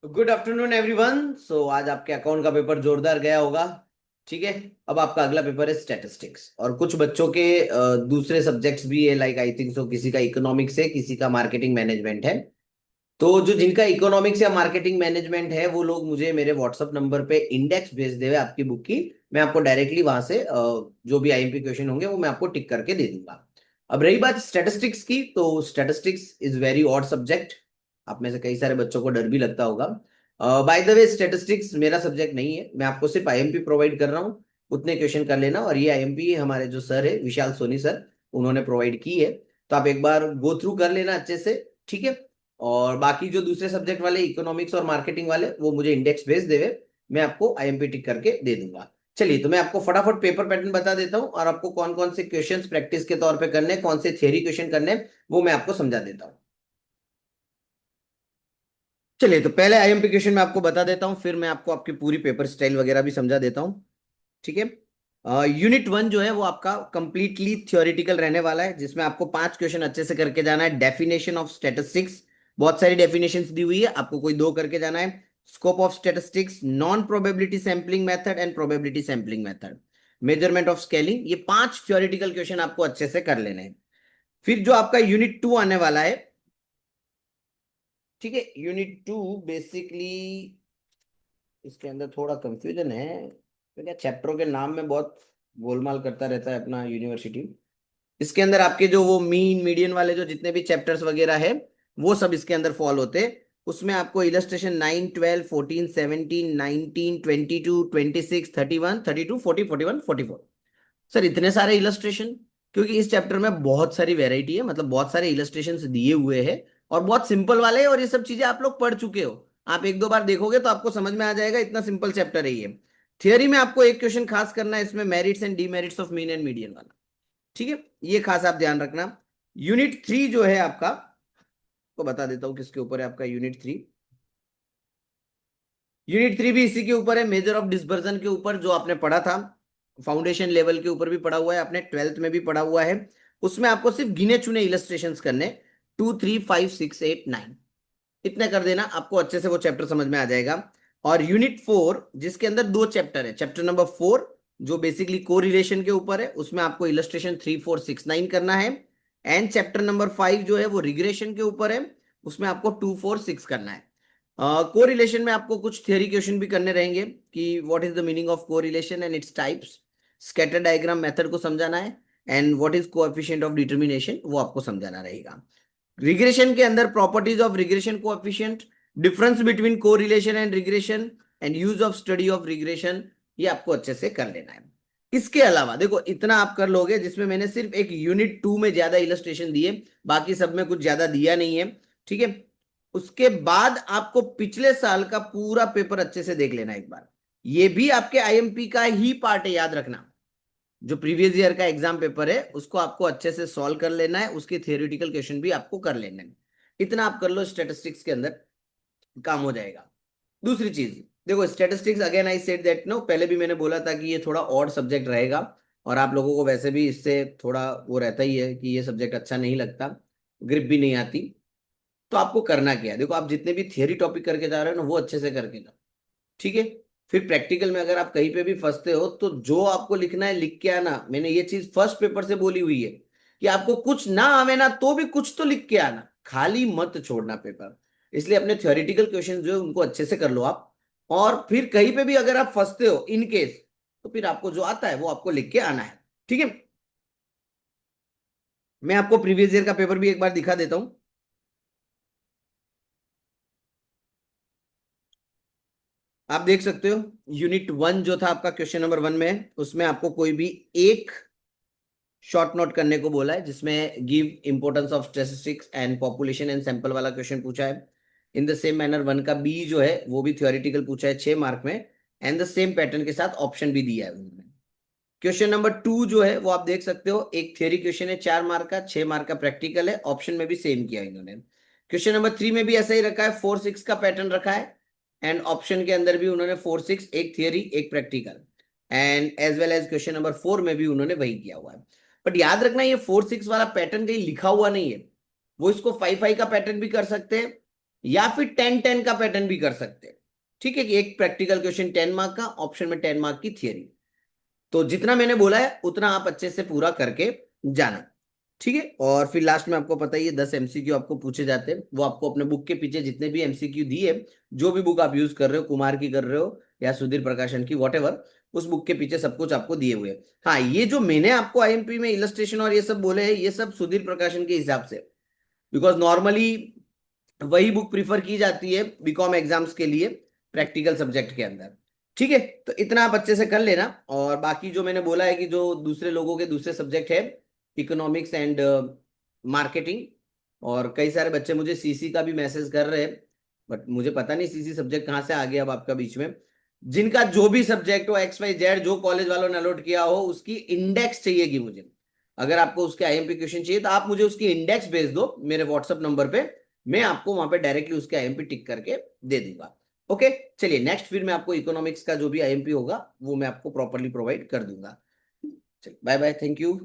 Good afternoon everyone. सो आज आपके account का पेपर जोरदार गया होगा। ठीक है। अब आपका अगला पेपर है स्टैटिस्टिक्स, और कुछ बच्चों के दूसरे सब्जेक्ट्स भी है, लाइक आई थिंक सो किसी का इकोनॉमिक्स है, किसी का मार्केटिंग मैनेजमेंट है। तो जो जिनका इकोनॉमिक्स या मार्केटिंग मैनेजमेंट है वो लोग मुझे मेरे व्हाट्सअप नंबर पे इंडेक्स भेज देवे आपकी बुक की। मैं आपको डायरेक्टली वहां से जो भी आईएमपी क्वेश्चन होंगे वो मैं आपको टिक करके दे दूंगा। अब रही बात स्टैटिस्टिक्स की, तो statistics is very odd subject. आप में से कई सारे बच्चों को डर भी लगता होगा। बाय द वे, स्टैटिस्टिक्स मेरा सब्जेक्ट नहीं है, मैं आपको सिर्फ आईएमपी प्रोवाइड कर रहा हूँ। उतने क्वेश्चन कर लेना, और ये आईएमपी हमारे जो सर है विशाल सोनी सर, उन्होंने प्रोवाइड की है। तो आप एक बार गो थ्रू कर लेना अच्छे से। ठीक है। और बाकी जो दूसरे सब्जेक्ट वाले इकोनॉमिक्स और मार्केटिंग वाले, वो मुझे इंडेक्स भेज देवे, मैं आपको आईएमपी टिक करके दे दूंगा। चलिए, तो मैं आपको फटाफट पेपर पैटर्न बता देता हूँ, और आपको कौन कौन से क्वेश्चंस प्रैक्टिस के तौर पे करने हैं, कौन से थ्योरी क्वेश्चन करने हैं, वो मैं आपको समझा देता हूँ। चलिए, तो पहले आईएमपी क्वेश्चन मैं आपको बता देता हूँ, फिर मैं आपको आपकी पूरी पेपर स्टाइल वगैरह भी समझा देता हूँ। ठीक है। यूनिट वन जो है वो आपका कंप्लीटली थ्योरेटिकल रहने वाला है, जिसमें आपको 5 क्वेश्चन अच्छे से करके जाना है। डेफिनेशन ऑफ स्टैटिस्टिक्स, बहुत सारी डेफिनेशंस दी हुई है, आपको कोई दो करके जाना है। Scope of statistics, non probability sampling method and probability sampling method, measurement of scaling, ये 5 थ्योरेटिकल क्वेश्चन आपको अच्छे से कर लेने हैं। फिर जो आपका यूनिट टू आने वाला है, ठीक है, यूनिट टू बेसिकली इसके अंदर थोड़ा कंफ्यूजन है, तो क्या चैप्टरों के नाम में बहुत गोलमाल करता रहता है अपना यूनिवर्सिटी। इसके अंदर आपके जो वो मीन मीडियन वाले जो जितने भी चैप्टर्स वगैरह है, वो सब इसके अंदर फॉल होते हैं। उसमें आपको इलस्ट्रेशन 9, 12, 14, 17, 19, 22, 26, 31, 32, 40, 41, 44। सर, इतने सारे इलस्ट्रेशन? क्योंकि इस चैप्टर में बहुत सारी वेराइटी है, मतलब बहुत सारे इलस्ट्रेशन दिए हुए हैं, और बहुत सिंपल वाले हैं, और ये सब चीजें आप लोग पढ़ चुके हो। आप एक दो बार देखोगे तो आपको समझ में आ जाएगा, इतना सिंपल चैप्टर है ये। थियरी में आपको एक क्वेश्चन खास करना है इसमें, merits and demerits of mean and median वाला। ठीक है, ये खास आप ध्यान रखना। यूनिट थ्री जो है आपका, को बता देता हूं किसके ऊपर है आपका यूनिट थ्री। यूनिट थ्री भी इसी के ऊपर है, मेजर ऑफ डिस्पर्जन के ऊपर, जो आपने पढ़ा था। फाउंडेशन लेवल के ऊपर भी पढ़ा हुआ है, आपने ट्वेल्थ में भी पढ़ा हुआ है। उसमें आपको सिर्फ गिने चुने इलस्ट्रेशंस करने, 2, 3, 5, 6, 8, 9, इतने कर देना, आपको अच्छे से वो चैप्टर समझ में आ जाएगा। और यूनिट फोर, जिसके अंदर दो चैप्टर है, चैप्टर नंबर 4 जो बेसिकली को रिलेशन के ऊपर है, उसमें आपको इलस्ट्रेशन 3, 4, 6, 9 करना है। एंड चैप्टर नंबर 5 जो है वो रिग्रेशन के ऊपर है, उसमें आपको 2, 4, 6 करना है। को रिलेशन में आपको कुछ थियरी क्वेश्चन भी करने रहेंगे, कि what is the meaning of correlation and its types, scatter diagram method को समझाना है, and what is coefficient of determination, वो आपको समझाना रहेगा। रिग्रेशन के अंदर properties of regression coefficient, difference between correlation and regression, and use of study of regression, ये आपको अच्छे से कर लेना है। इसके अलावा देखो, इतना आप कर लोगे, जिसमें मैंने सिर्फ एक यूनिट टू में ज्यादा इलस्ट्रेशन दिए, बाकी सब में कुछ ज्यादा दिया नहीं है। ठीक है। उसके बाद आपको पिछले साल का पूरा पेपर अच्छे से देख लेना एक बार। ये भी आपके आईएमपी का ही पार्ट है, याद रखना। जो प्रीवियस ईयर का एग्जाम पेपर है उसको आपको अच्छे से सॉल्व कर लेना है, उसके थियोरेटिकल क्वेश्चन भी आपको कर लेने हैं। इतना आप कर लो, स्टैटिस्टिक्स के अंदर काम हो जाएगा। दूसरी चीज, देखो statistics, again I said that no, पहले भी मैंने बोला था कि ये थोड़ा ऑड सब्जेक्ट रहेगा, और आप लोगों को वैसे भी इससे थोड़ा वो रहता ही है कि ये सब्जेक्ट अच्छा नहीं लगता, ग्रिप भी नहीं आती। तो आपको करना क्या है, देखो आप जितने भी थियरी टॉपिक करके जा रहे हो ना, वो अच्छे से करके जाओ। ठीक है। फिर प्रैक्टिकल में अगर आप कहीं पे भी फंसते हो, तो जो आपको लिखना है लिख के आना। मैंने ये चीज फर्स्ट पेपर से बोली हुई है, कि आपको कुछ ना आवे ना तो भी कुछ तो लिख के आना, खाली मत छोड़ना पेपर। इसलिए अपने थ्योरेटिकल क्वेश्चन जो है उनको अच्छे से कर लो आप। और फिर कहीं पे भी अगर आप फंसते हो इन केस, तो फिर आपको जो आता है वो आपको लिख के आना है। ठीक है। मैं आपको प्रीवियस ईयर का पेपर भी एक बार दिखा देता हूं। आप देख सकते हो, यूनिट वन जो था आपका क्वेश्चन नंबर 1 में, उसमें आपको कोई भी एक शॉर्ट नोट करने को बोला है, जिसमें give importance of statistics and population and sample वाला क्वेश्चन पूछा है। In the same manner one का बी जो है वो भी थ्योरेटिकल पूछा है 6 मार्क में, एंड द सेम पैटर्न के साथ ऑप्शन भी दिया है उन्होंने। क्वेश्चन नंबर 2 जो है वो आप देख सकते हो, एक थ्योरी क्वेश्चन है 4 मार्क का, 6 मार्क का प्रैक्टिकल है, ऑप्शन में भी सेम किया इन्होंने। क्वेश्चन नंबर 3 में भी ऐसा ही रखा है, 4, 6 का पैटर्न रखा है, एंड ऑप्शन के अंदर भी उन्होंने 4, 6, एक थियरी एक practical, and as well as question number 4 में भी उन्होंने वही किया हुआ है। बट याद रखना, ये 4, 6 वाला पैटर्न कहीं लिखा हुआ नहीं है, वो इसको 5, 5 का पैटर्न भी कर सकते हैं, या फिर 10-10 का पैटर्न भी कर सकते हैं। ठीक है कि एक प्रैक्टिकल क्वेश्चन 10 मार्क का, ऑप्शन में 10 मार्क की थियरी। तो जितना मैंने बोला है उतना आप अच्छे से पूरा करके जाना। ठीक है, और फिर लास्ट में आपको पता ही है 10 एमसीक्यू आपको पूछे जाते हैं, वो आपको अपने बुक के पीछे जितने भी एमसीक्यू दिए, जो भी बुक आप यूज कर रहे हो, कुमार की कर रहे हो या सुधीर प्रकाशन की, वॉटेवर, उस बुक के पीछे सब कुछ आपको दिए हुए हैं। हाँ, ये जो मैंने आपको आईएमपी में इलस्ट्रेशन और ये सब बोले हैं, ये सब सुधीर प्रकाशन के हिसाब से, बिकॉज नॉर्मली वही बुक प्रीफर की जाती है बीकॉम एग्जाम्स के लिए प्रैक्टिकल सब्जेक्ट के अंदर। ठीक है, तो इतना आप अच्छे से कर लेना। और बाकी जो मैंने बोला है कि जो दूसरे लोगों के दूसरे सब्जेक्ट है, इकोनॉमिक्स एंड मार्केटिंग, और कई सारे बच्चे मुझे सीसी का भी मैसेज कर रहे हैं, बट मुझे पता नहीं सीसी सब्जेक्ट कहाँ से आ गया अब आपका बीच में। जिनका जो भी सब्जेक्ट हो, XYZ, जो कॉलेज वालों ने अलॉट किया हो, उसकी इंडेक्स चाहिएगी मुझे। अगर आपको उसके आईएमपी क्वेश्चन चाहिए तो आप मुझे उसकी इंडेक्स भेज दो मेरे व्हाट्सएप नंबर पे, मैं आपको वहां पे डायरेक्टली उसके आईएमपी टिक करके दे दूंगा। ओके, चलिए नेक्स्ट फिर मैं आपको इकोनॉमिक्स का जो भी आईएमपी होगा वो मैं आपको प्रॉपरली प्रोवाइड कर दूंगा। चलिए, बाय बाय, थैंक यू।